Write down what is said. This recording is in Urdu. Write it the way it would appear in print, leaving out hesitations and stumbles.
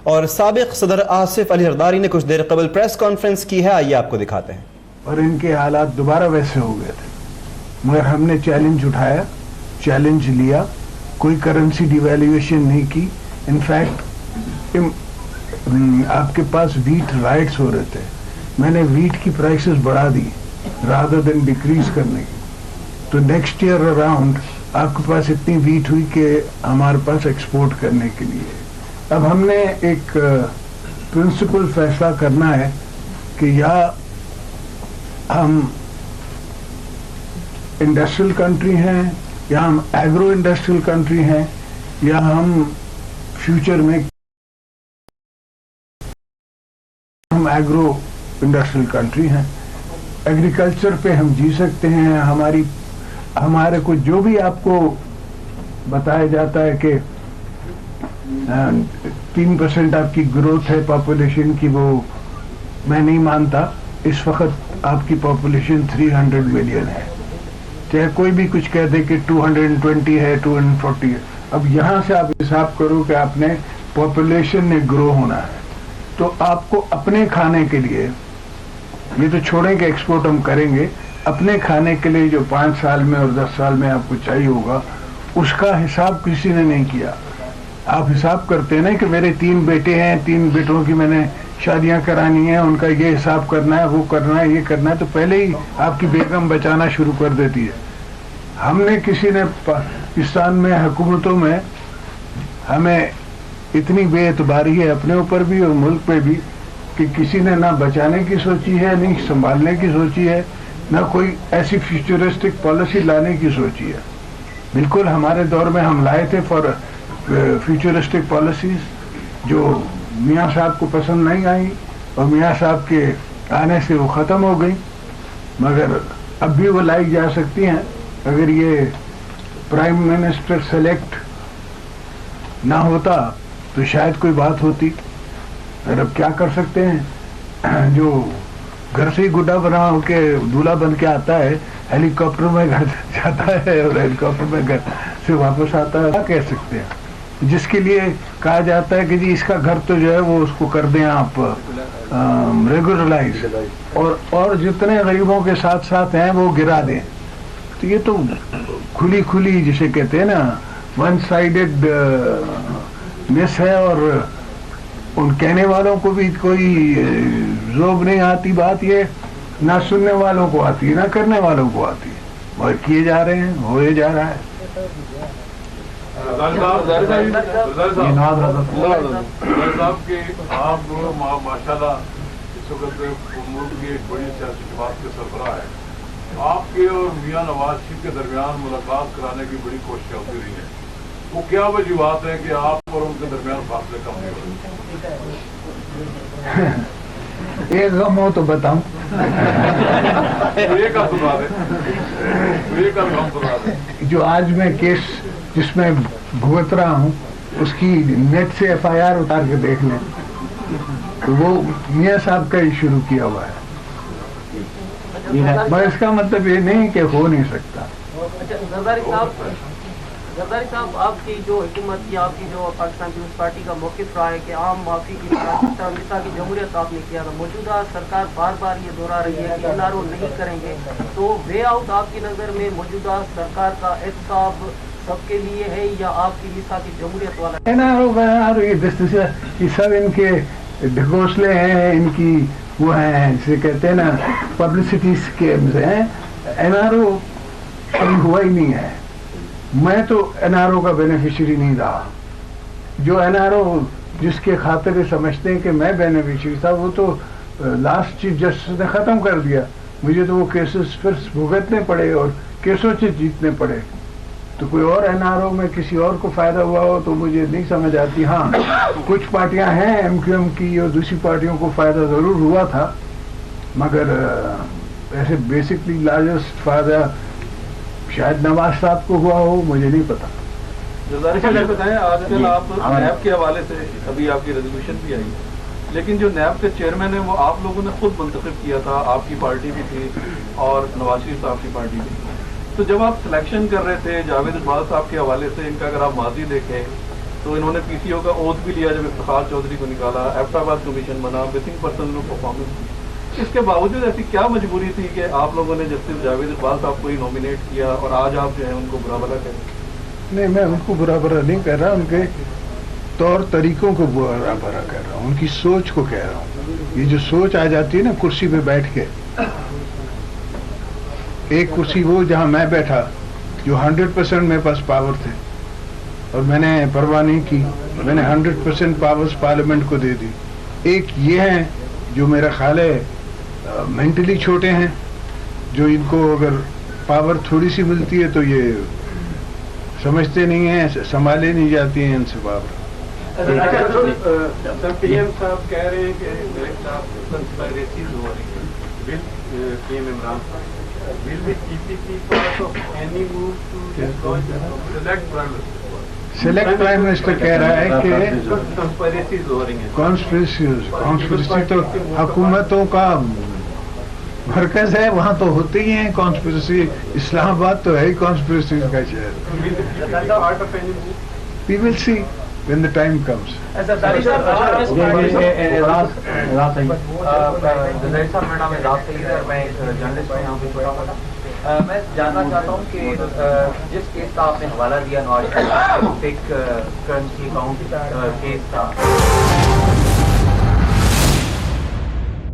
اور سابق صدر آصف علی زرداری نے کچھ دیر قبل پریس کانفرنس کی ہے، آئیے آپ کو دکھاتے ہیں۔ اور ان کے حالات دوبارہ ویسے ہو گئے تھے، مگر ہم نے چیلنج اٹھایا، چیلنج لیا، کوئی کرنسی ڈیویلیویشن نہیں کی۔ انفیکٹ آپ کے پاس ویٹ رائٹس ہو رہے تھے، میں نے ویٹ کی پرائسز بڑھا دی رادر دین ڈیکریز کرنے کی، تو نیکسٹ ایئر اراؤنڈ آپ کے پاس اتنی ویٹ ہوئی کہ ہمارے پاس ایکسپورٹ کرنے کے لیے۔ اب ہم نے ایک پرنسپل فیصلہ کرنا ہے کہ یا ہم انڈسٹریل کنٹری ہیں، یا ہم ایگرو انڈسٹریل کنٹری ہیں، یا ہم فیوچر میں ہم ایگرو انڈسٹریل کنٹری ہیں۔ ایگریکلچر پہ ہم جی سکتے ہیں، ہمارے کو جو بھی آپ کو بتایا جاتا ہے کہ 3% آپ کی گروتھ ہے پاپولیشن کی، وہ میں نہیں مانتا۔ اس وقت آپ کی پاپولیشن 300 ملین ہے، چاہے کوئی بھی کچھ کہہ دے کہ 220 ہے، 240 ہے۔ اب یہاں سے آپ حساب کرو کہ آپ نے پاپولیشن نے گرو ہونا ہے، تو آپ کو اپنے کھانے کے لیے، یہ تو چھوڑیں کہ ایکسپورٹ ہم کریں گے، اپنے کھانے کے لیے جو 5 سال میں اور 10 سال میں آپ کو چاہیے ہوگا، اس کا حساب کسی نے نہیں کیا۔ آپ حساب کرتے ہیں نا کہ میرے 3 بیٹے ہیں، 3 بیٹوں کی میں نے شادیاں کرانی ہیں، ان کا یہ حساب کرنا ہے، وہ کرنا ہے، یہ کرنا ہے، تو پہلے ہی آپ کی بیگم بچانا شروع کر دیتی ہے۔ ہم نے کسی نے پاکستان میں حکومتوں میں ہمیں اتنی بے اعتباری ہے اپنے اوپر بھی اور ملک پہ بھی کہ کسی نے نہ بچانے کی سوچی ہے، نہیں سنبھالنے کی سوچی ہے، نہ کوئی ایسی فیوچرسٹک پالیسی لانے کی سوچی ہے۔ بالکل ہمارے دور میں ہم لائے تھے فیوچرسٹک پالیسیز جو میاں صاحب کو پسند نہیں آئی، اور میاں صاحب کے آنے سے وہ ختم ہو گئی، مگر اب بھی وہ لائی جا سکتی ہیں اگر یہ پرائم منسٹر سلیکٹ نہ ہوتا تو شاید کوئی بات ہوتی۔ اور اب کیا کر سکتے ہیں، جو گھر سے ہی گڈا بنا ہو کے دولہا بن کے آتا ہے، ہیلی کاپٹر میں گھر جاتا ہے اور ہیلی کاپٹر میں گھر سے واپس آتا ہے، کیا کہہ سکتے ہیں۔ جس کے لیے کہا جاتا ہے کہ جی اس کا گھر تو جو ہے وہ اس کو کر دیں آپ ریگولرائز، اور جتنے غریبوں کے ساتھ ساتھ ہیں وہ گرا دیں۔ تو یہ تو کھلی جسے کہتے ہیں نا ون سائیڈڈ مس ہے، اور ان کہنے والوں کو بھی کوئی ذوب نہیں آتی بات، یہ نہ سننے والوں کو آتی ہے نہ کرنے والوں کو آتی ہے، اور کیے جا رہے ہیں، ہوئے جا رہا ہے۔ صاحب کے آپ ماشاء اللہ اس وقت ملک کی ایک بڑی سیاسی جماعت کے سربراہ ہے، آپ کے اور میاں نواز شریف کے درمیان ملاقات کرانے کی بڑی کوششیں ہوتی رہی ہیں، وہ کیا وجوہات ہیں کہ آپ اور ان کے درمیان فاصلے کم نہیں ہو رہے؟ ایک غم ہو تو بتاؤں، ایک غم بتا دیں۔ جو آج میں کیس جس میں بھگت رہا ہوں اس کی نیٹ سے FIR اتار کے دیکھ لیں، تو وہ میاں صاحب کا ہی شروع کیا ہوا ہے، مگر اس کا مطلب یہ نہیں کہ ہو نہیں سکتا۔ زرداری صاحب، آپ کی جو حکومت کی، آپ کی جو پاکستان پیپلز پارٹی کا موقف رہا ہے کہ عام معافی کی مثال کی جمہوریت آپ نے کیا تھا، موجودہ سرکار بار بار یہ دہرا رہی ہے کہ NRO نہیں کریں گے، تو وے آؤٹ آپ کی نظر میں موجودہ سرکار کا احتساب سب کے لیے ہے یا آپ کی مثال کی جمہوریت والا؟ NRO یہ سب ان کے ڈھکوسلے ہیں، ان کی وہ ہیں جسے کہتے ہیں نا پبلسٹی اسکیمز ہیں۔ NRO کبھی ہوا ہی نہیں ہے، میں تو NRO کا بینیفیشری نہیں رہا۔ جو NRO جس کے خاطر سمجھتے ہیں کہ میں بینیفیشری تھا، وہ تو لاسٹ چیف جسٹس نے ختم کر دیا، مجھے تو وہ کیسز پھر بھگتنے پڑے اور کیسوں سے جیتنے پڑے۔ تو کوئی اور NRO میں کسی اور کو فائدہ ہوا ہو تو مجھے نہیں سمجھ آتی۔ ہاں کچھ پارٹیاں ہیں MQM کی اور دوسری پارٹیوں کو فائدہ ضرور ہوا تھا، مگر ایسے بیسکلی لارجسٹ فائدہ شاید نواز صاحب کو ہوا ہو، مجھے نہیں پتا۔ زرداری صاحب بتائیں، آج کل آپ نیب کے حوالے سے ابھی آپ کی ریزولوشن بھی آئی، لیکن جو نیب کے چیئرمین ہیں وہ آپ لوگوں نے خود منتخب کیا تھا، آپ کی پارٹی بھی تھی اور نواز شریف صاحب کی پارٹی بھی تھی۔ تو جب آپ سلیکشن کر رہے تھے جاوید اقبال صاحب کے حوالے سے، ان کا اگر آپ ماضی دیکھیں تو انہوں نے PCO کا اوتھ بھی لیا جب افتخار چودھری کو نکالا, ایبٹآباد کمیشن بنا, مسنگ پرسن میں پرفارمنس. اس کے باوجود ایسی کیا مجبوری تھی کہ آپ لوگوں نے جسٹس جاوید اقبال صاحب کو ہی نامینیٹ کیا اور آج آپ جو ہے ان کو برا بھلا کہہ رہے ہیں؟ نہیں, میں ان کو برا بھلا نہیں کہہ رہا, ان کے طور طریقوں کو برا بھلا کہہ رہا ہوں, ان کی سوچ کو کہہ رہا ہوں. یہ جو سوچ آ جاتی ہے نا کرسی پہ بیٹھ کے, ایک کرسی وہ جہاں میں بیٹھا جو 100% میرے پاس پاور تھے اور میں نے پرواہ نہیں کی, میں نے 100% پاورز پارلیمنٹ کو دے دی. ایک یہ ہیں جو میرا خیال ہے مینٹلی چھوٹے ہیں, جو ان کو اگر پاور تھوڑی سی ملتی ہے تو یہ سمجھتے نہیں ہیں, سنبھالے نہیں جاتی ہیں ان سے پاور. سر PM صاحب کہہ رہے ہیں کہ ڈائریکٹ صاحب کنسپائریسیز ہو رہی ہیں ول PM Imran will be TPP part of any move to select prime minister. Select prime minister کہہ رہا ہے کہ کنسپائریسیز ہو رہی ہیں. کانسپریسی تو حکومتوں کا مرکز ہے, وہاں تو ہوتے ہی ہیں کانسپریسی. اسلام آباد تو ہے ہی کانسپریسی کا شہر. وی ول سی when the time comes. میں جاننا چاہتا ہوں کہ جس کیس کا آپ نے حوالہ دیا Nawaz Sharif fake currency account case کا,